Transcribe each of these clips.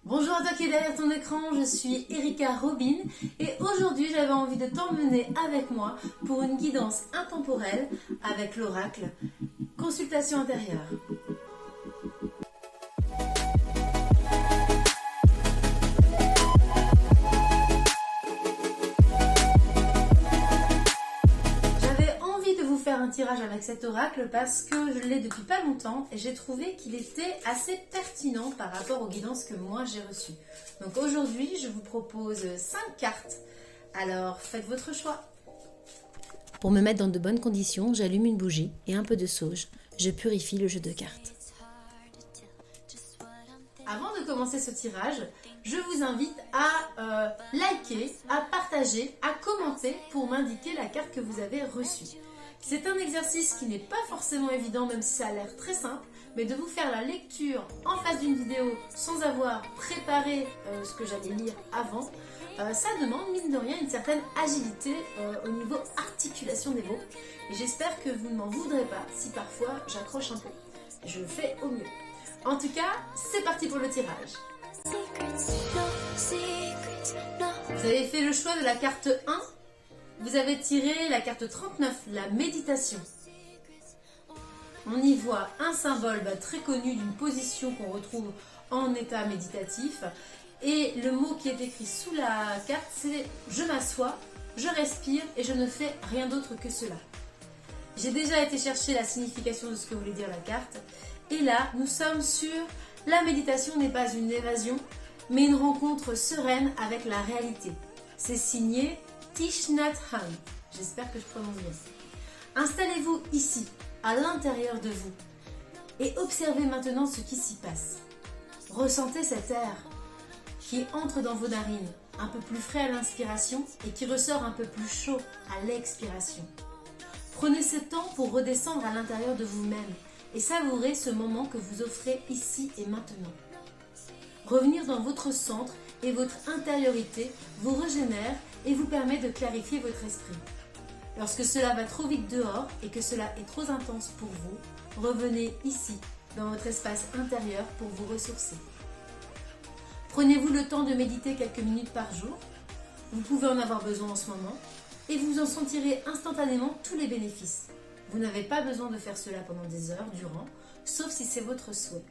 Bonjour à toi qui es derrière ton écran, je suis Erika Robin et aujourd'hui j'avais envie de t'emmener avec moi pour une guidance intemporelle avec l'oracle Consultation intérieure. J'avais envie de vous faire un tirage avec cet oracle parce que je l'ai depuis pas longtemps et j'ai trouvé qu'il était assez pertinent par rapport aux guidances que moi j'ai reçues. Donc aujourd'hui je vous propose 5 cartes, alors faites votre choix. Pour me mettre dans de bonnes conditions, j'allume une bougie et un peu de sauge. Je purifie le jeu de cartes. Avant de commencer ce tirage, je vous invite à liker, à partager, à commenter pour m'indiquer la carte que vous avez reçue. C'est un exercice qui n'est pas forcément évident, même si ça a l'air très simple, mais de vous faire la lecture en face d'une vidéo sans avoir préparé ce que j'allais lire avant, ça demande mine de rien une certaine agilité au niveau articulation des mots. Et j'espère que vous ne m'en voudrez pas si parfois j'accroche un peu. Je fais au mieux. En tout cas, c'est parti pour le tirage. Vous avez fait le choix de la carte 1. Vous avez tiré la carte 39, la méditation. On y voit un symbole très connu d'une position qu'on retrouve en état méditatif. Et le mot qui est écrit sous la carte, c'est « Je m'assois, je respire et je ne fais rien d'autre que cela ». J'ai déjà été chercher la signification de ce que voulait dire la carte. Et là, nous sommes sur « La méditation n'est pas une évasion, mais une rencontre sereine avec la réalité ». C'est signé Thich Nhat Hanh. J'espère que je prononce bien. Installez-vous ici, à l'intérieur de vous, et observez maintenant ce qui s'y passe. Ressentez cet air qui entre dans vos narines, un peu plus frais à l'inspiration et qui ressort un peu plus chaud à l'expiration. Prenez ce temps pour redescendre à l'intérieur de vous-même et savourer ce moment que vous offrez ici et maintenant. Revenir dans votre centre et votre intériorité vous régénère et vous permet de clarifier votre esprit. Lorsque cela va trop vite dehors et que cela est trop intense pour vous, revenez ici, dans votre espace intérieur pour vous ressourcer. Prenez-vous le temps de méditer quelques minutes par jour. Vous pouvez en avoir besoin en ce moment et vous en sentirez instantanément tous les bénéfices. Vous n'avez pas besoin de faire cela pendant des heures durant, sauf si c'est votre souhait.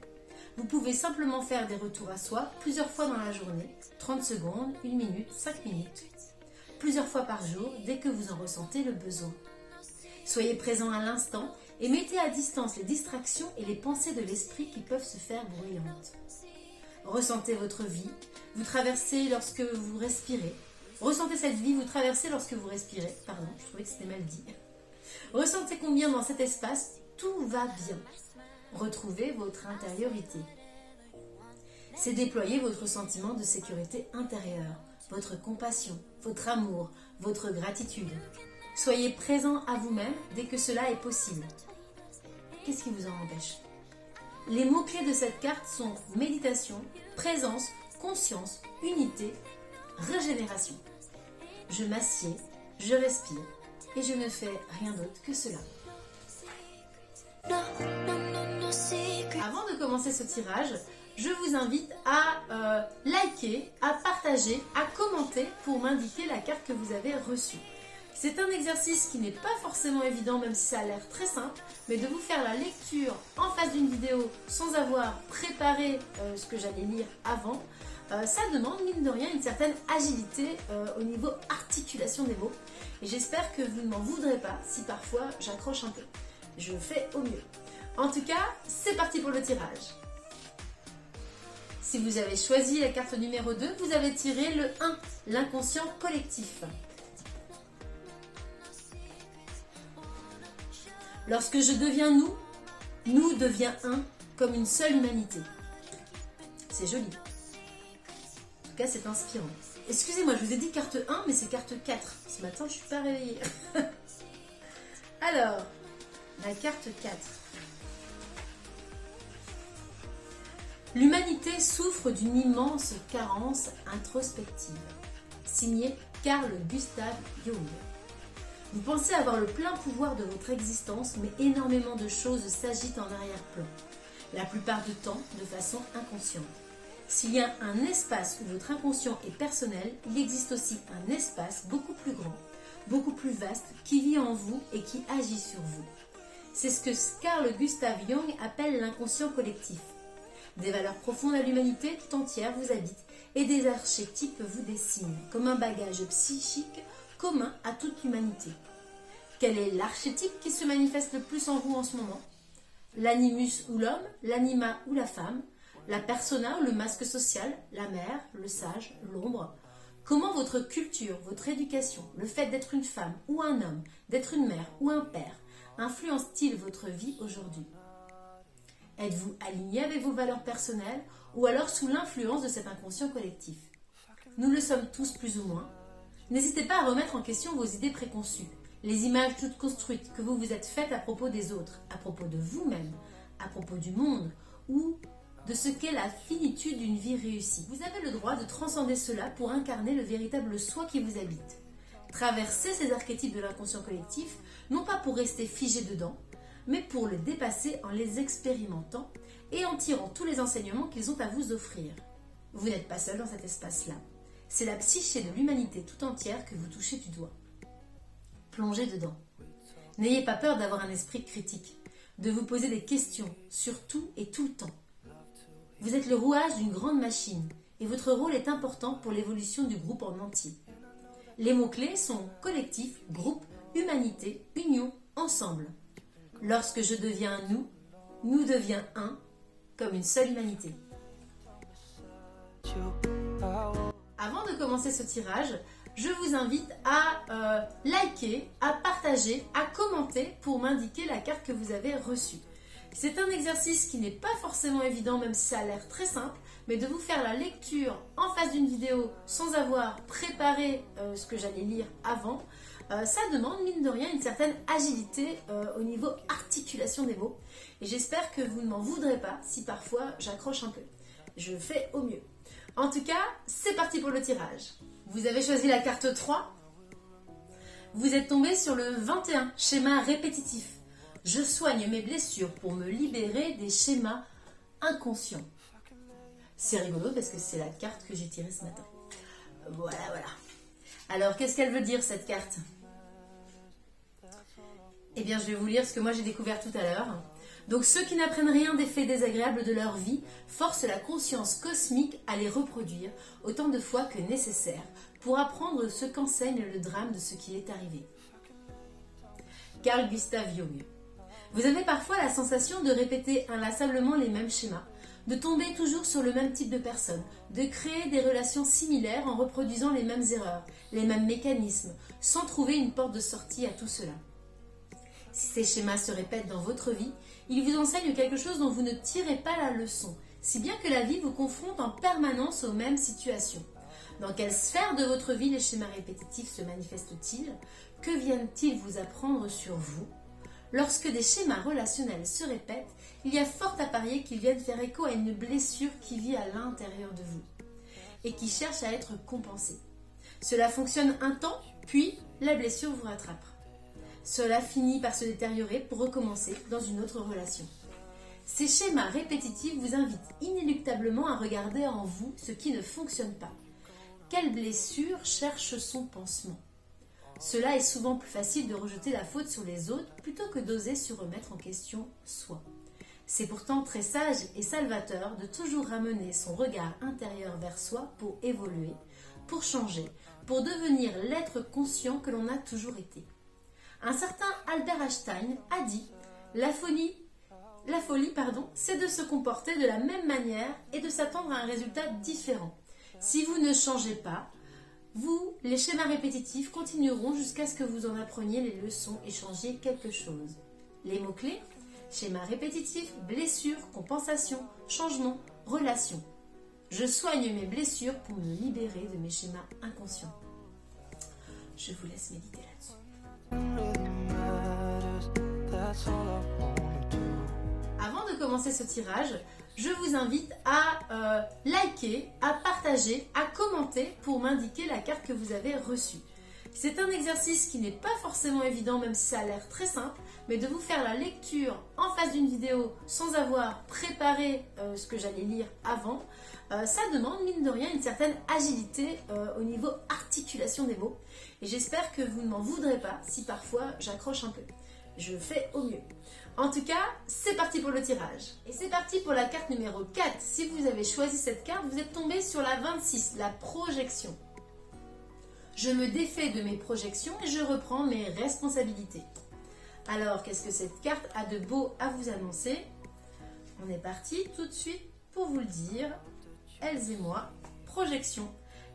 Vous pouvez simplement faire des retours à soi plusieurs fois dans la journée, 30 secondes, 1 minute, 5 minutes. Plusieurs fois par jour, dès que vous en ressentez le besoin. Soyez présent à l'instant et mettez à distance les distractions et les pensées de l'esprit qui peuvent se faire bruyantes. Ressentez votre vie, vous traversez lorsque vous respirez. Ressentez cette vie, vous traversez lorsque vous respirez. Pardon, je trouvais que c'était mal dit. Ressentez combien dans cet espace tout va bien. Retrouvez votre intériorité. C'est déployer votre sentiment de sécurité intérieure, votre compassion, votre amour, votre gratitude. Soyez présent à vous-même dès que cela est possible. Qu'est-ce qui vous en empêche ? Les mots-clés de cette carte sont méditation, présence, conscience, unité, régénération. Je m'assieds, je respire et je ne fais rien d'autre que cela. Avant de commencer ce tirage, je vous invite à liker, à partager, à commenter pour m'indiquer la carte que vous avez reçue. C'est un exercice qui n'est pas forcément évident, même si ça a l'air très simple, mais de vous faire la lecture en face d'une vidéo sans avoir préparé ce que j'allais lire avant, ça demande mine de rien une certaine agilité au niveau articulation des mots. Et j'espère que vous ne m'en voudrez pas si parfois j'accroche un peu. Je fais au mieux. En tout cas, c'est parti pour le tirage. Si vous avez choisi la carte numéro 2, vous avez tiré le 1, l'inconscient collectif. Lorsque je deviens nous, nous devient un, comme une seule humanité. C'est joli. En tout cas, c'est inspirant. Excusez-moi, je vous ai dit carte 1, mais c'est carte 4. Ce matin, je ne suis pas réveillée. Alors, la carte 4. L'humanité souffre d'une immense carence introspective. Signé Carl Gustav Jung. Vous pensez avoir le plein pouvoir de votre existence, mais énormément de choses s'agitent en arrière-plan, la plupart du temps de façon inconsciente. S'il y a un espace où votre inconscient est personnel, il existe aussi un espace beaucoup plus grand, beaucoup plus vaste, qui vit en vous et qui agit sur vous. C'est ce que Carl Gustav Jung appelle l'inconscient collectif. Des valeurs profondes à l'humanité tout entière vous habitent et des archétypes vous dessinent, comme un bagage psychique commun à toute l'humanité. Quel est l'archétype qui se manifeste le plus en vous en ce moment? L'animus ou l'homme, l'anima ou la femme, la persona ou le masque social, la mère, le sage, l'ombre. Comment votre culture, votre éducation, le fait d'être une femme ou un homme, d'être une mère ou un père, influence-t-il votre vie aujourd'hui? Êtes-vous aligné avec vos valeurs personnelles ou alors sous l'influence de cet inconscient collectif? Nous le sommes tous plus ou moins. N'hésitez pas à remettre en question vos idées préconçues, les images toutes construites que vous vous êtes faites à propos des autres, à propos de vous-même, à propos du monde ou de ce qu'est la finitude d'une vie réussie. Vous avez le droit de transcender cela pour incarner le véritable soi qui vous habite. Traversez ces archétypes de l'inconscient collectif, non pas pour rester figé dedans, mais pour le dépasser en les expérimentant et en tirant tous les enseignements qu'ils ont à vous offrir. Vous n'êtes pas seul dans cet espace-là. C'est la psyché de l'humanité tout entière que vous touchez du doigt. Plongez dedans. N'ayez pas peur d'avoir un esprit critique, de vous poser des questions sur tout et tout le temps. Vous êtes le rouage d'une grande machine et votre rôle est important pour l'évolution du groupe en entier. Les mots-clés sont collectif, groupe, humanité, union, ensemble. Lorsque je deviens nous, nous deviens un, comme une seule humanité. Avant de commencer ce tirage, je vous invite à liker, à partager, à commenter pour m'indiquer la carte que vous avez reçue. C'est un exercice qui n'est pas forcément évident, même si ça a l'air très simple, mais de vous faire la lecture en face d'une vidéo sans avoir préparé ce que j'allais lire avant, ça demande mine de rien une certaine agilité au niveau articulation des mots. Et j'espère que vous ne m'en voudrez pas si parfois j'accroche un peu. Je fais au mieux. En tout cas, c'est parti pour le tirage. Vous avez choisi la carte 3. Vous êtes tombé sur le 21, schéma répétitif. Je soigne mes blessures pour me libérer des schémas inconscients. C'est rigolo parce que c'est la carte que j'ai tirée ce matin. Voilà. Alors, qu'est-ce qu'elle veut dire cette carte? Eh bien, je vais vous lire ce que moi j'ai découvert tout à l'heure. Donc, ceux qui n'apprennent rien des faits désagréables de leur vie forcent la conscience cosmique à les reproduire autant de fois que nécessaire pour apprendre ce qu'enseigne le drame de ce qui est arrivé. Carl Gustav Jung. Vous avez parfois la sensation de répéter inlassablement les mêmes schémas, de tomber toujours sur le même type de personne, de créer des relations similaires en reproduisant les mêmes erreurs, les mêmes mécanismes, sans trouver une porte de sortie à tout cela. Si ces schémas se répètent dans votre vie, ils vous enseignent quelque chose dont vous ne tirez pas la leçon, si bien que la vie vous confronte en permanence aux mêmes situations. Dans quelle sphère de votre vie les schémas répétitifs se manifestent-ils? Que viennent-ils vous apprendre sur vous? Lorsque des schémas relationnels se répètent, il y a fort à parier qu'ils viennent faire écho à une blessure qui vit à l'intérieur de vous et qui cherche à être compensée. Cela fonctionne un temps, puis la blessure vous rattrape. Cela finit par se détériorer pour recommencer dans une autre relation. Ces schémas répétitifs vous invitent inéluctablement à regarder en vous ce qui ne fonctionne pas. Quelle blessure cherche son pansement? Cela est souvent plus facile de rejeter la faute sur les autres plutôt que d'oser se remettre en question soi. C'est pourtant très sage et salvateur de toujours ramener son regard intérieur vers soi pour évoluer, pour changer, pour devenir l'être conscient que l'on a toujours été. Un certain Albert Einstein a dit « La folie, c'est de se comporter de la même manière et de s'attendre à un résultat différent. Si vous ne changez pas, les schémas répétitifs continueront jusqu'à ce que vous en appreniez les leçons et changiez quelque chose. » Les mots-clés, schéma répétitif, blessure, compensation, changement, relation. Je soigne mes blessures pour me libérer de mes schémas inconscients. Je vous laisse méditer là-dessus. Avant de commencer ce tirage, je vous invite à liker, à partager, à commenter pour m'indiquer la carte que vous avez reçue. C'est un exercice qui n'est pas forcément évident, même si ça a l'air très simple, mais de vous faire la lecture en face d'une vidéo sans avoir préparé ce que j'allais lire avant, ça demande mine de rien une certaine agilité au niveau articulation des mots. Et j'espère que vous ne m'en voudrez pas si parfois j'accroche un peu. Je fais au mieux. En tout cas, c'est parti pour le tirage. Et c'est parti pour la carte numéro 4. Si vous avez choisi cette carte, vous êtes tombé sur la 26, la projection. Je me défais de mes projections et je reprends mes responsabilités. Alors, qu'est-ce que cette carte a de beau à vous annoncer? On est parti tout de suite pour vous le dire. Elles et moi, projection.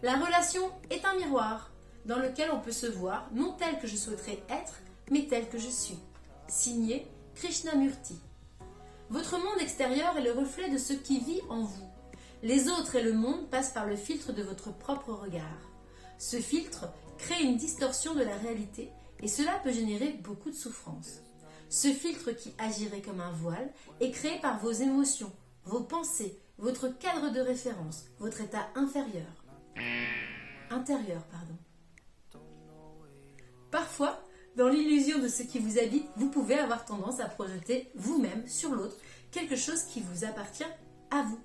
La relation est un miroir dans lequel on peut se voir, non tel que je souhaiterais être, mais tel que je suis. Signé Krishnamurti. Votre monde extérieur est le reflet de ce qui vit en vous. Les autres et le monde passent par le filtre de votre propre regard. Ce filtre crée une distorsion de la réalité et cela peut générer beaucoup de souffrance. Ce filtre qui agirait comme un voile est créé par vos émotions, vos pensées, votre cadre de référence, votre état intérieur. Parfois, dans l'illusion de ce qui vous habite, vous pouvez avoir tendance à projeter vous-même sur l'autre quelque chose qui vous appartient à vous.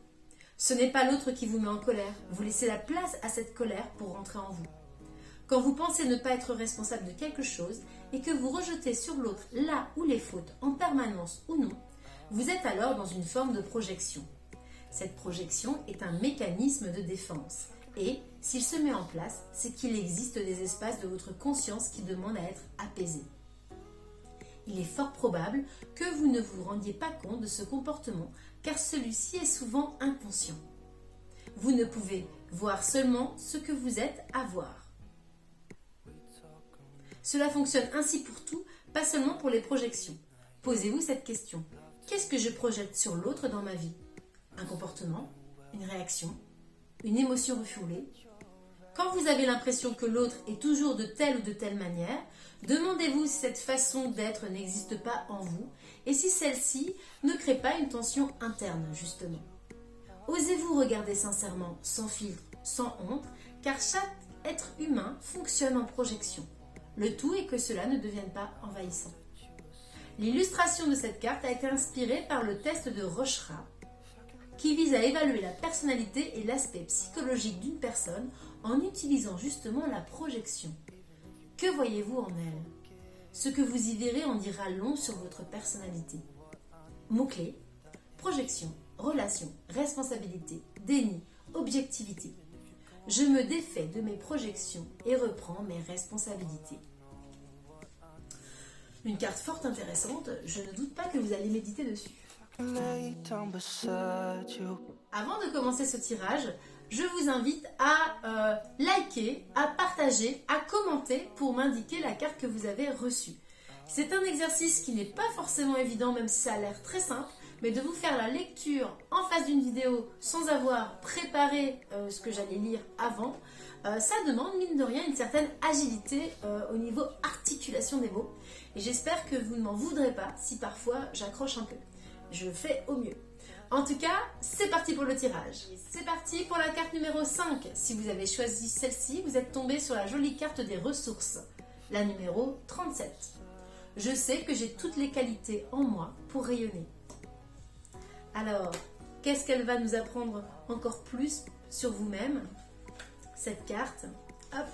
Ce n'est pas l'autre qui vous met en colère, vous laissez la place à cette colère pour rentrer en vous. Quand vous pensez ne pas être responsable de quelque chose et que vous rejetez sur l'autre là où les fautes, en permanence ou non, vous êtes alors dans une forme de projection. Cette projection est un mécanisme de défense. Et s'il se met en place, c'est qu'il existe des espaces de votre conscience qui demandent à être apaisés. Il est fort probable que vous ne vous rendiez pas compte de ce comportement car celui-ci est souvent inconscient. Vous ne pouvez voir seulement ce que vous êtes à voir. Cela fonctionne ainsi pour tout, pas seulement pour les projections. Posez-vous cette question. Qu'est-ce que je projette sur l'autre dans ma vie? Un comportement? Une réaction? Une émotion refoulée? Quand vous avez l'impression que l'autre est toujours de telle ou de telle manière, demandez-vous si cette façon d'être n'existe pas en vous et si celle-ci ne crée pas une tension interne, justement. Osez-vous regarder sincèrement, sans filtre, sans honte, car chaque être humain fonctionne en projection. Le tout est que cela ne devienne pas envahissant. L'illustration de cette carte a été inspirée par le test de Rochra, qui vise à évaluer la personnalité et l'aspect psychologique d'une personne en utilisant justement la projection. Que voyez-vous en elle? Ce que vous y verrez en dira long sur votre personnalité. Mots-clés: projection, relation, responsabilité, déni, objectivité. Je me défais de mes projections et reprends mes responsabilités. Une carte fort intéressante, je ne doute pas que vous allez méditer dessus. Avant de commencer ce tirage, je vous invite à liker, à partager, à commenter pour m'indiquer la carte que vous avez reçue. C'est un exercice qui n'est pas forcément évident, même si ça a l'air très simple, mais de vous faire la lecture en face d'une vidéo sans avoir préparé ce que j'allais lire avant, ça demande mine de rien une certaine agilité au niveau articulation des mots. Et j'espère que vous ne m'en voudrez pas si parfois j'accroche un peu. Je fais au mieux. En tout cas, c'est parti pour le tirage. C'est parti pour la carte numéro 5. Si vous avez choisi celle-ci, vous êtes tombé sur la jolie carte des ressources, la numéro 37. Je sais que j'ai toutes les qualités en moi pour rayonner. Alors, qu'est-ce qu'elle va nous apprendre encore plus sur vous-même, cette carte? Hop.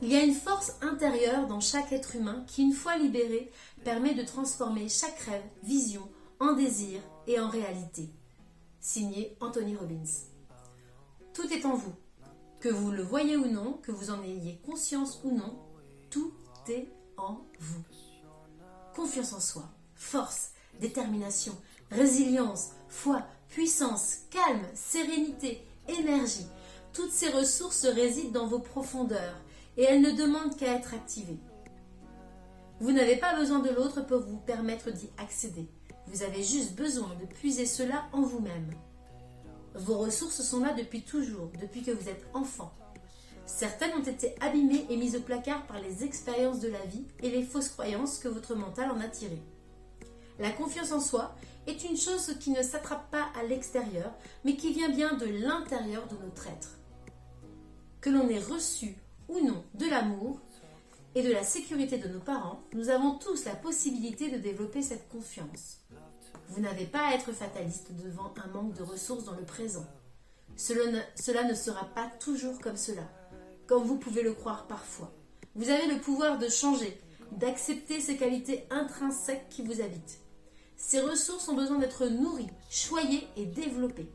Il y a une force intérieure dans chaque être humain qui, une fois libérée, permet de transformer chaque rêve, vision, en désir et en réalité. Signé Anthony Robbins. Tout est en vous. Que vous le voyez ou non, que vous en ayez conscience ou non, tout est en vous. Confiance en soi, force, détermination, résilience, foi, puissance, calme, sérénité, énergie. Toutes ces ressources résident dans vos profondeurs et elles ne demandent qu'à être activées. Vous n'avez pas besoin de l'autre pour vous permettre d'y accéder. Vous avez juste besoin de puiser cela en vous-même. Vos ressources sont là depuis toujours, depuis que vous êtes enfant. Certaines ont été abîmées et mises au placard par les expériences de la vie et les fausses croyances que votre mental en a tirées. La confiance en soi est une chose qui ne s'attrape pas à l'extérieur, mais qui vient bien de l'intérieur de notre être. Que l'on ait reçu ou non de l'amour et de la sécurité de nos parents, nous avons tous la possibilité de développer cette confiance. Vous n'avez pas à être fataliste devant un manque de ressources dans le présent. Cela ne sera pas toujours comme cela, comme vous pouvez le croire parfois. Vous avez le pouvoir de changer, d'accepter ces qualités intrinsèques qui vous habitent. Ces ressources ont besoin d'être nourries, choyées et développées.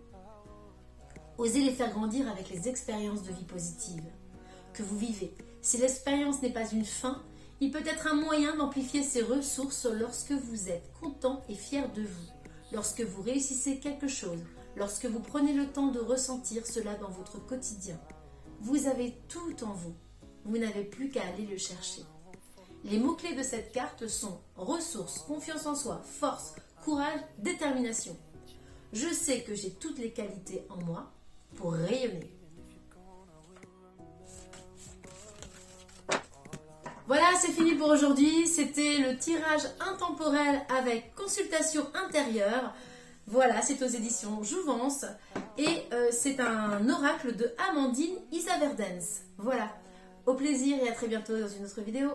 Osez les faire grandir avec les expériences de vie positives que vous vivez. Si l'expérience n'est pas une fin, il peut être un moyen d'amplifier ces ressources lorsque vous êtes content et fier de vous, lorsque vous réussissez quelque chose, lorsque vous prenez le temps de ressentir cela dans votre quotidien. Vous avez tout en vous. Vous n'avez plus qu'à aller le chercher. Les mots-clés de cette carte sont ressources, confiance en soi, force, courage, détermination. Je sais que j'ai toutes les qualités en moi pour rayonner. Voilà, c'est fini pour aujourd'hui. C'était le tirage intemporel avec consultation intérieure. Voilà, c'est aux éditions Jouvence. Et c'est un oracle de Amandine Isaverdens. Voilà, au plaisir et à très bientôt dans une autre vidéo.